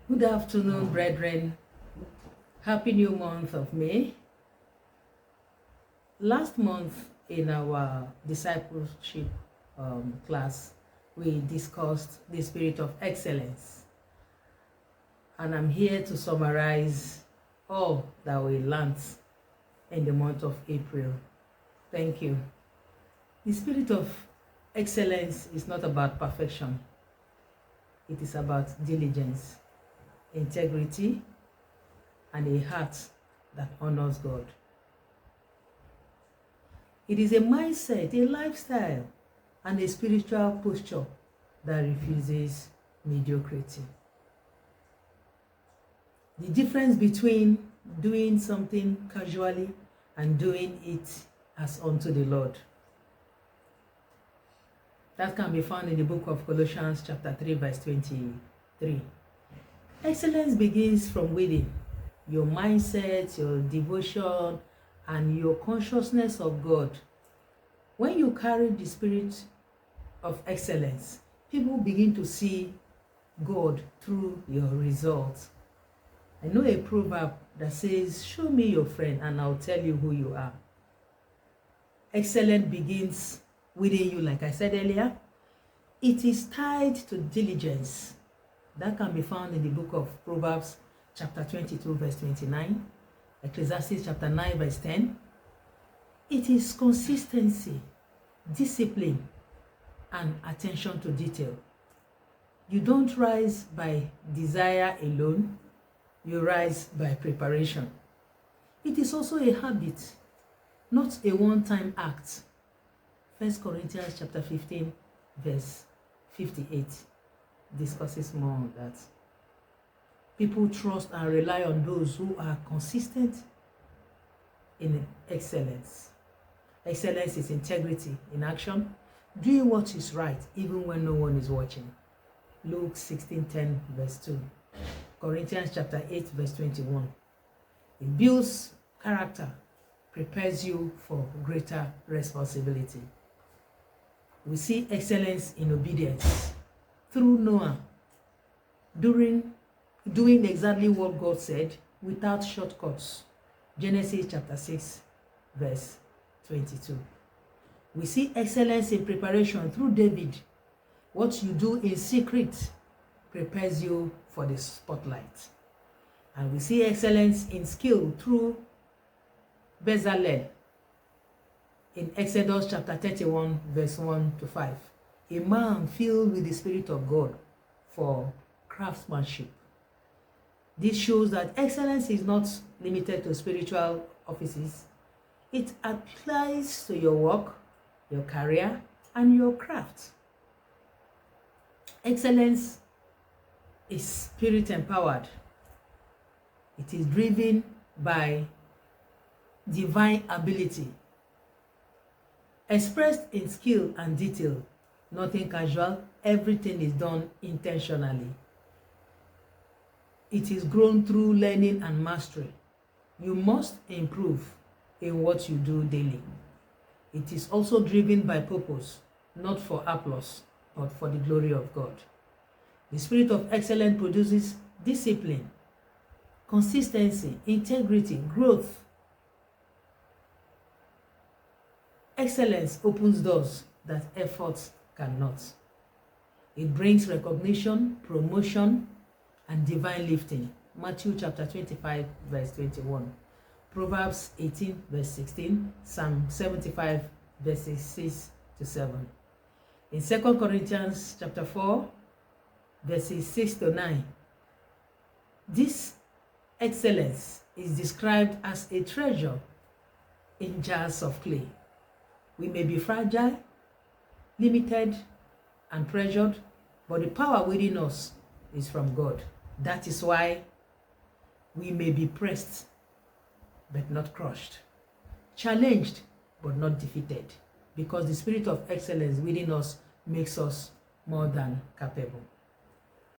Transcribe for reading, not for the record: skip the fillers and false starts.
Good afternoon, brethren. Happy new month of May. Last month in our discipleship class, we discussed the spirit of excellence. And I'm here to summarize all that we learned in the month of April. Thank you. The spirit of excellence is not about perfection. It is about diligence, integrity, and a heart that honors God. It is a mindset, a lifestyle, and a spiritual posture that refuses mediocrity. The difference between doing something casually and doing it as unto the Lord. That can be found in the book of Colossians chapter 3 verse 23. Excellence begins from within. Your mindset, your devotion, and your consciousness of God. When you carry the spirit of excellence, people begin to see God through your results. I know a proverb that says, "Show me your friend and I'll tell you who you are." Excellence begins within you, like I said earlier. It is tied to diligence. That can be found in the book of Proverbs chapter 22 verse 29, Ecclesiastes chapter 9 verse 10. It is consistency, discipline, and attention to detail. You don't rise by desire alone, you rise by preparation. It is also a habit, not a one-time act. 1 Corinthians chapter 15 verse 58 discusses more on that. People trust and rely on those who are consistent in excellence. Excellence is integrity in action, doing what is right even when no one is watching. Luke 16:10 verse 2. Corinthians chapter 8 verse 21. It builds character, prepares you for greater responsibility. We see excellence in obedience. Through Noah, doing exactly what God said without shortcuts. Genesis chapter 6 verse 22. We see excellence in preparation through David. What you do in secret prepares you for the spotlight. And we see excellence in skill through Bezalel in Exodus chapter 31 verse 1 to 5. A man filled with the Spirit of God for craftsmanship. This shows that excellence is not limited to spiritual offices. It applies to your work, your career, and your craft. Excellence is spirit empowered. It is driven by divine ability, expressed in skill and detail. Nothing casual, everything is done intentionally. It is grown through learning and mastery. You must improve in what you do daily. It is also driven by purpose, not for applause, but for the glory of God. The spirit of excellence produces discipline, consistency, integrity, growth. Excellence opens doors that efforts cannot. It brings recognition, promotion, and divine lifting. Matthew chapter 25 verse 21. Proverbs 18 verse 16. Psalm 75 verses 6 to 7. In 2 Corinthians chapter 4 verses 6 to 9. This excellence is described as a treasure in jars of clay. We may be fragile, limited, and pressured, but the power within us is from God. That is why we may be pressed, but not crushed, challenged, but not defeated, because the spirit of excellence within us makes us more than capable.